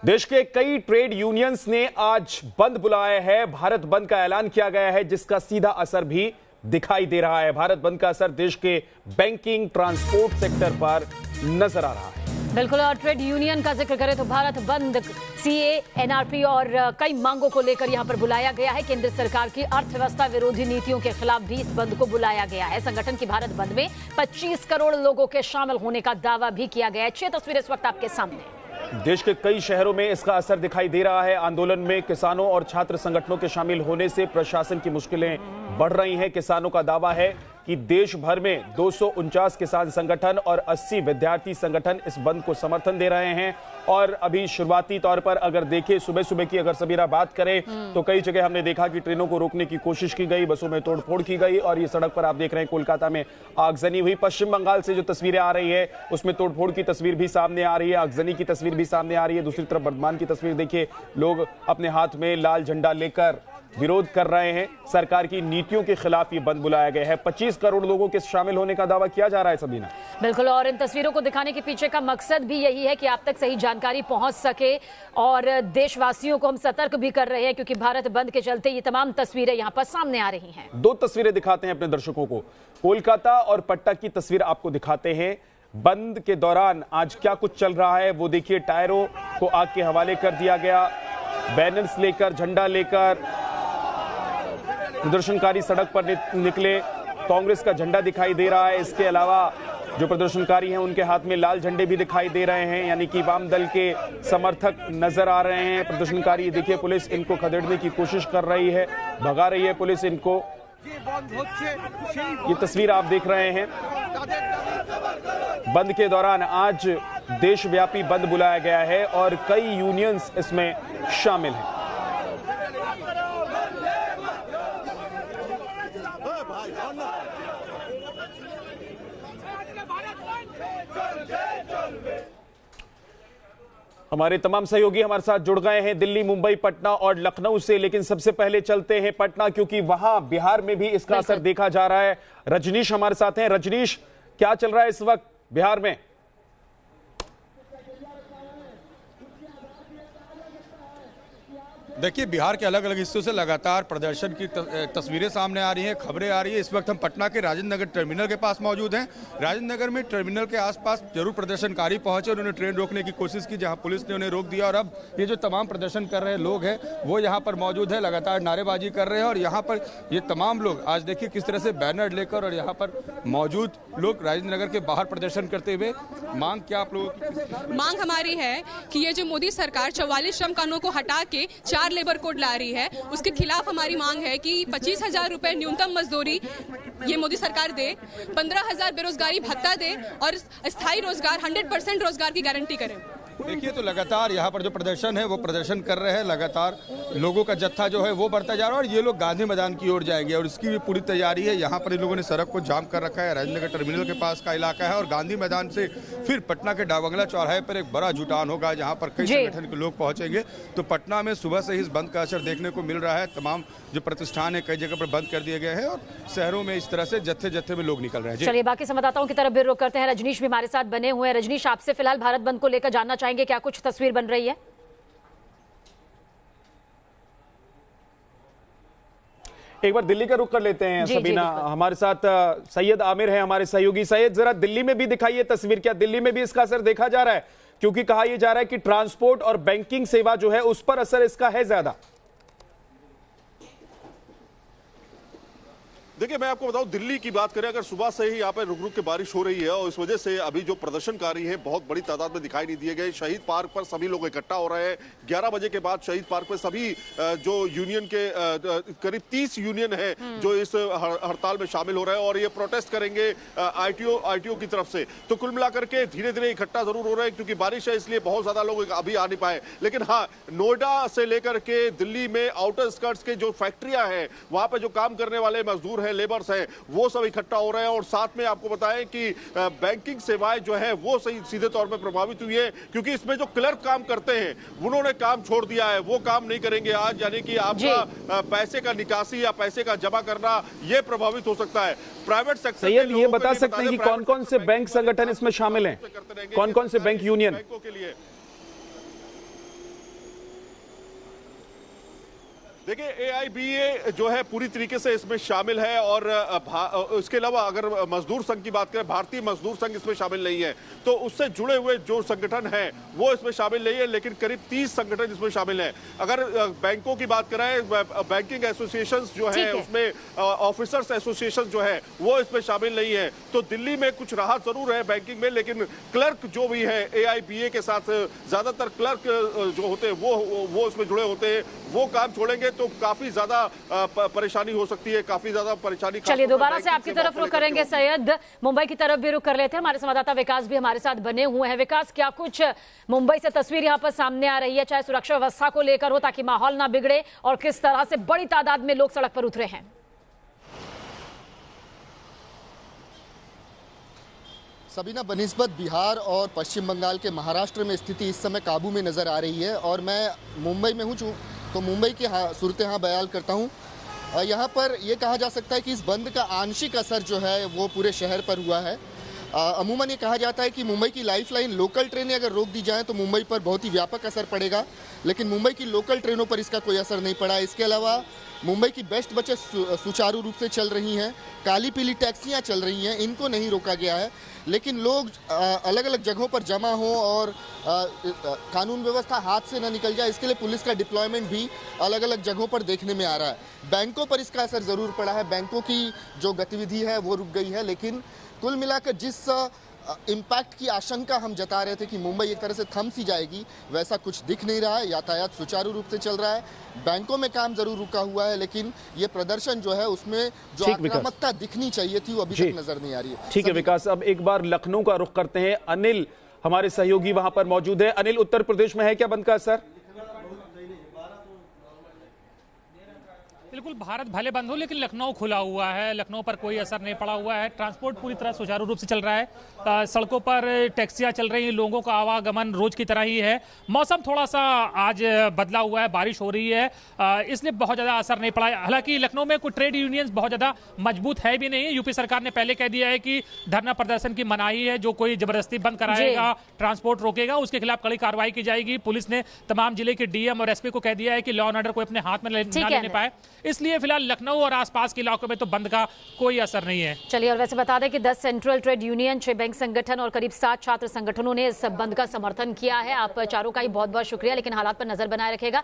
देश के कई ट्रेड यूनियंस ने आज बंद बुलाया है। भारत बंद का ऐलान किया गया है, जिसका सीधा असर भी दिखाई दे रहा है। भारत बंद का असर देश के बैंकिंग, ट्रांसपोर्ट सेक्टर पर नजर आ रहा है। बिल्कुल, और ट्रेड यूनियन का जिक्र करें तो भारत बंद सीए, एनआरपी और कई मांगों को लेकर यहां पर बुलाया गया है। केंद्र सरकार की अर्थव्यवस्था विरोधी नीतियों के खिलाफ भी इस बंद को बुलाया गया है। संगठन की भारत बंद में 25 करोड़ लोगों के शामिल होने का दावा भी किया गया है। 6 तस्वीरें इस वक्त आपके सामने। देश के कई शहरों में इसका असर दिखाई दे रहा है। आंदोलन में किसानों और छात्र संगठनों के शामिल होने से प्रशासन की मुश्किलें बढ़ रही हैं। किसानों का दावा है कि देश भर में 249 किसान संगठन और 80 विद्यार्थी संगठन इस बंद को समर्थन दे रहे हैं। और अभी शुरुआती तौर पर अगर देखें, सुबह सुबह की अगर सबीरा बात करें तो कई जगह हमने देखा कि ट्रेनों को रोकने की कोशिश की गई, बसों में तोड़फोड़ की गई और ये सड़क पर आप देख रहे हैं कोलकाता में आगजनी हुई। पश्चिम बंगाल से जो तस्वीरें आ रही है उसमें तोड़फोड़ की तस्वीर भी सामने आ रही है, आगजनी की तस्वीर भी सामने आ रही है। दूसरी तरफ वर्धमान की तस्वीर देखिए, लोग अपने हाथ में लाल झंडा लेकर विरोध कर रहे हैं। सरकार की नीतियों के खिलाफ ये बंद बुलाया गया है। 25 करोड़ लोगों के शामिल होने का दावा किया जा रहा है। सबीना, बिल्कुल, और इन तस्वीरों को दिखाने के पीछे का मकसद भी यही है कि आप तक सही जानकारी पहुंच सके और देशवासियों को हम सतर्क भी कर रहे हैं, क्योंकि भारत बंद के चलते ये तमाम तस्वीरें यहां पर सामने आ रही हैं। 2 तस्वीरें दिखाते हैं अपने दर्शकों को। कोलकाता और पटना की तस्वीर आपको दिखाते हैं। बंद के दौरान आज क्या कुछ चल रहा है वो देखिए। टायरों को आग के हवाले कर दिया गया, बैनर्स लेकर, झंडा लेकर प्रदर्शनकारी सड़क पर निकले। कांग्रेस का झंडा दिखाई दे रहा है। इसके अलावा जो प्रदर्शनकारी हैं उनके हाथ में लाल झंडे भी दिखाई दे रहे हैं, यानी कि वाम दल के समर्थक नजर आ रहे हैं प्रदर्शनकारी। देखिए, पुलिस इनको खदेड़ने की कोशिश कर रही है, भगा रही है पुलिस इनको। ये तस्वीर आप देख रहे हैं। बंद के दौरान आज देशव्यापी बंद बुलाया गया है और कई यूनियंस इसमें शामिल हैं। हमारे तमाम सहयोगी हमारे साथ जुड़ गए हैं दिल्ली, मुंबई, पटना और लखनऊ से। लेकिन सबसे पहले चलते हैं पटना, क्योंकि वहां बिहार में भी इसका असर देखा जा रहा है। रजनीश हमारे साथ हैं। रजनीश, क्या चल रहा है इस वक्त बिहार में? देखिए, बिहार के अलग अलग हिस्सों से लगातार प्रदर्शन की तस्वीरें सामने आ रही हैं, खबरें आ रही है। इस वक्त हम पटना के राजेंद्र नगर टर्मिनल के पास मौजूद हैं। राजेंद्र नगर में टर्मिनल के आसपास जरूर प्रदर्शनकारी पहुंचे, उन्होंने ट्रेन रोकने की कोशिश की, जहां पुलिस ने उन्हें रोक दिया। और अब ये जो तमाम प्रदर्शन कर रहे लोग हैं वो यहाँ पर मौजूद है, लगातार नारेबाजी कर रहे हैं। और यहाँ पर ये तमाम लोग आज देखिए किस तरह से बैनर लेकर और यहाँ पर मौजूद लोग राजेंद्र नगर के बाहर प्रदर्शन करते हुए। मांग क्या आप लोगों की? मांग हमारी है कि ये जो मोदी सरकार 44 श्रम कानूनों को हटा के 4 लेबर कोड ला रही है, उसके खिलाफ हमारी मांग है कि 25,000 रुपए न्यूनतम मजदूरी ये मोदी सरकार दे, 15,000 बेरोजगारी भत्ता दे और स्थायी रोजगार 100% रोजगार की गारंटी करें। देखिए, तो लगातार यहाँ पर जो प्रदर्शन है वो प्रदर्शन कर रहे हैं। लगातार लोगों का जत्था जो है वो बढ़ता जा रहा है और ये लोग गांधी मैदान की ओर जाएंगे और इसकी भी पूरी तैयारी है। यहाँ पर इन लोगों ने सड़क को जाम कर रखा है। राजेंद्र नगर टर्मिनल के पास का इलाका है और गांधी मैदान से फिर पटना के डाकबंगला चौराहे पर एक बड़ा जुटान होगा, जहाँ पर कई संगठन के लोग पहुंचेंगे। तो पटना में सुबह से ही इस बंद का असर देखने को मिल रहा है। तमाम जो प्रतिष्ठान है कई जगह पर बंद कर दिए गए हैं और शहरों में इस तरह से जत्थे जत्थे में लोग निकल रहे हैं। चलिए, बाकी संवाददाताओं की तरफ भी रुख करते हैं। रजनीश भी हमारे साथ बने हुए हैं। रजनीश, आपसे फिलहाल भारत बंद को लेकर जानना चाहेंगे, क्या कुछ तस्वीर बन रही है? एक बार दिल्ली का रुख कर लेते हैं। सबीना, हमारे साथ सैयद आमिर है, हमारे सहयोगी। सैयद, जरा दिल्ली में भी दिखाइए तस्वीर। क्या दिल्ली में भी इसका असर देखा जा रहा है? क्योंकि कहा यह जा रहा है कि ट्रांसपोर्ट और बैंकिंग सेवा जो है उस पर असर इसका है ज्यादा। देखिए, मैं आपको बताऊं, दिल्ली की बात करें, अगर सुबह से ही यहाँ पे रुक रुक के बारिश हो रही है और इस वजह से अभी जो प्रदर्शनकारी हैं बहुत बड़ी तादाद में दिखाई नहीं दिए गए। शहीद पार्क पर सभी लोग इकट्ठा हो रहे हैं। 11 बजे के बाद शहीद पार्क पर सभी जो यूनियन के करीब 30 यूनियन है जो इस हड़ताल में शामिल हो रहे हैं और ये प्रोटेस्ट करेंगे आईटीओ की तरफ से। तो कुल मिलाकर के धीरे धीरे इकट्ठा जरूर हो रहे हैं, क्योंकि बारिश है इसलिए बहुत ज्यादा लोग अभी आ नहीं पाए। लेकिन हाँ, नोएडा से लेकर के दिल्ली में आउटर स्कर्ट्स के जो फैक्ट्रियां हैं वहां पे जो काम करने वाले मजदूर हैं, लेबर्स हैं, वो सब इकट्ठा हो रहे हैं। और साथ में आपको बताएं कि बैंकिंग सेवाएं जो है वो सीधे तौर पे प्रभावित हुई है, क्योंकि इसमें जो क्लर्क काम करते हैं उन्होंने काम छोड़ दिया है, वो काम नहीं करेंगे आज। यानी कि आपका पैसे का निकासी या पैसे का जमा करना ये प्रभावित हो सकता है। प्राइवेट सेक्टर सैयद, ये बता सकते हैं कि कौन कौन से बैंक संगठन इसमें शामिल हैं? कौन कौन से बैंक यूनियन? देखिए AIBA जो है पूरी तरीके से इसमें शामिल है और इसके अलावा अगर मजदूर संघ की बात करें, भारतीय मजदूर संघ इसमें शामिल नहीं है, तो उससे जुड़े हुए जो संगठन हैं वो इसमें शामिल नहीं है, लेकिन करीब 30 संगठन इसमें शामिल हैं। अगर बैंकों की बात करें, बैंकिंग एसोसिएशन जो है उसमें ऑफिसर्स एसोसिएशन जो है वो इसमें शामिल नहीं है। तो दिल्ली में कुछ राहत जरूर है बैंकिंग में, लेकिन क्लर्क जो भी है AIBA के साथ ज्यादातर क्लर्क जो होते हैं वो इसमें जुड़े होते हैं, वो काम छोड़ेंगे तो काफी ज्यादा परेशानी हो सकती है, काफी ज्यादा परेशानी। चलिए दोबारा से आपकी तरफ रुख करेंगे सैयद, मुंबई की तरफ भी रुख कर लेते हैं। हमारे संवाददाता विकास भी हमारे साथ बने हुए हैं। विकास, क्या कुछ मुंबई से तस्वीर यहाँ पर सामने आ रही है, चाहे सुरक्षा व्यवस्था को लेकर हो, ताकि माहौल ना बिगड़े, और किस तरह से बड़ी तादाद में लोग सड़क पर उतरे हैं? सबीना, बनिस्बत बिहार और पश्चिम बंगाल के महाराष्ट्र में स्थिति इस समय काबू में नज़र आ रही है और मैं मुंबई में हूँ, तो मुंबई की सूरत यहाँ बयान करता हूँ। यहाँ पर यह कहा जा सकता है कि इस बंद का आंशिक असर जो है वो पूरे शहर पर हुआ है। अमूमन ये कहा जाता है कि मुंबई की लाइफलाइन लोकल ट्रेनें अगर रोक दी जाएं तो मुंबई पर बहुत ही व्यापक असर पड़ेगा, लेकिन मुंबई की लोकल ट्रेनों पर इसका कोई असर नहीं पड़ा। इसके अलावा मुंबई की बेस्ट बसें सुचारू रूप से चल रही हैं, काली पीली टैक्सियां चल रही हैं, इनको नहीं रोका गया है, लेकिन लोग अलग अलग जगहों पर जमा हों और कानून व्यवस्था हाथ से न निकल जाए, इसके लिए पुलिस का डिप्लॉयमेंट भी अलग अलग जगहों पर देखने में आ रहा है। बैंकों पर इसका असर ज़रूर पड़ा है, बैंकों की जो गतिविधि है वो रुक गई है, लेकिन कुल मिलाकर जिस इम्पैक्ट की आशंका हम जता रहे थे कि मुंबई एक तरह से थम सी जाएगी, वैसा कुछ दिख नहीं रहा है। यातायात सुचारू रूप से चल रहा है, बैंकों में काम जरूर रुका हुआ है, लेकिन ये प्रदर्शन जो है उसमें जो आक्रामकता दिखनी चाहिए थी वो अभी तक नजर नहीं आ रही है। ठीक है विकास, अब एक बार लखनऊ का रुख करते हैं। अनिल हमारे सहयोगी वहां पर मौजूद है। अनिल, उत्तर प्रदेश में है क्या बंद का असर? बिल्कुल, भारत भले बंद हो लेकिन लखनऊ खुला हुआ है, लखनऊ पर कोई असर नहीं पड़ा हुआ है। ट्रांसपोर्ट पूरी तरह सुचारू रूप से चल रहा है, सड़कों पर टैक्सियां चल रही हैं, लोगों का आवागमन रोज की तरह ही है। मौसम थोड़ा सा आज बदला हुआ है, बारिश हो रही है, इसलिए बहुत ज़्यादा असर नहीं पड़ा है। हालांकि लखनऊ में कुछ ट्रेड यूनियंस बहुत ज़्यादा मजबूत है भी नहीं। यूपी सरकार ने पहले कह दिया है कि धरना प्रदर्शन की मनाही है, जो कोई जबरदस्ती बंद कराएगा, ट्रांसपोर्ट रोकेगा, उसके खिलाफ कड़ी कार्रवाई की जाएगी। पुलिस ने तमाम जिले के DM और SP को कह दिया है कि लॉ एंड ऑर्डर को अपने हाथ में ना लेने पाए, इसलिए फिलहाल लखनऊ और आसपास के इलाकों में तो बंद का कोई असर नहीं है। चलिए, और वैसे बता दें कि 10 सेंट्रल ट्रेड यूनियन, 6 बैंक संगठन और करीब 7 छात्र संगठनों ने इस बंद का समर्थन किया है। आप चारों का ही बहुत बहुत शुक्रिया, लेकिन हालात पर नजर बनाए रखेगा।